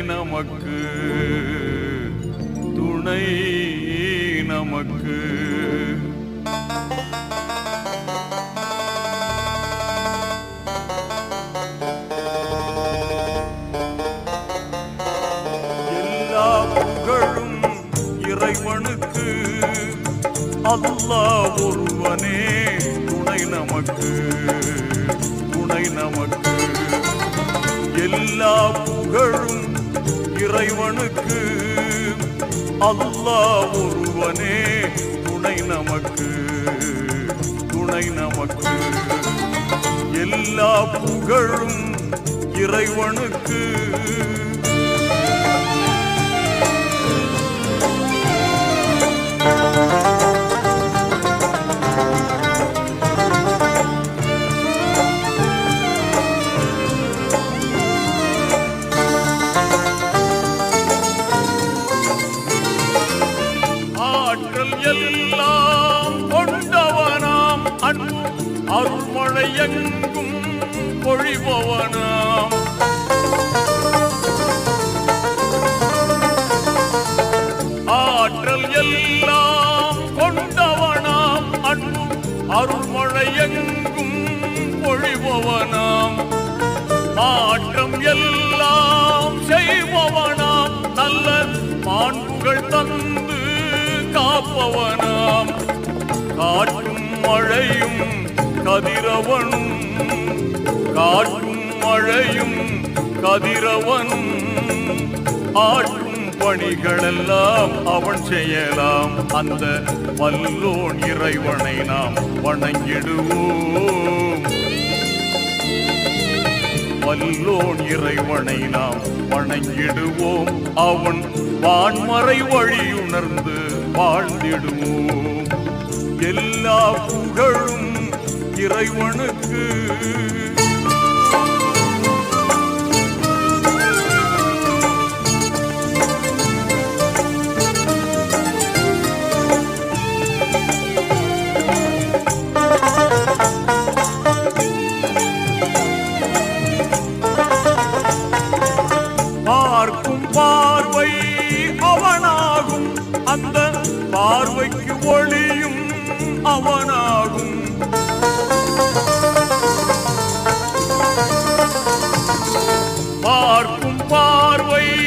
நமக்கு துணை நமக்கு. எல்லா புகழும் இறைவனுக்கு, அல்லாஹ் ஒருவனே துணை நமக்கு துணை நமக்கு. எல்லா புகழும் இறைவனுக்கு, அல்லாஹ் ஒருவனே துணை நமக்கு துணை நமக்கு. எல்லா புகழும் இறைவனுக்கு. ஆற்றல் எல்லாம் கொண்டவனாம், அன்பு அருள்மழை எங்கும் பொழிபவனாம். ஆற்றல் எல்லாம் கொண்டவனாம், அன்பு அருள்மழை எங்கும் பொழிபவனாம். மாற்றம் எல்லாம் செய்பவனாம், நல்ல மாண்புகள் தந்து காப்பவனாம். காற்றும் மழையும் கதிரவனும், காற்றும் மழையும் கதிரவனும், ஆற்றும் பணிகளெல்லாம் அவன் செய்யலாம். அந்த வல்லோன் இறைவனை நாம் வணங்கிடுவோம். வல்லோன் இறைவனை நாம் வணங்கிடுவோம். அவன் வான்மறை வழியுணர்ந்து வாழ்ந்திடுவோம். எல்லா புகழும் இறைவனுக்கு. பார்க்கும் பார்வை அவனாகும், அந்த பார்வைக்கு ஒளியும் அவனாகும்.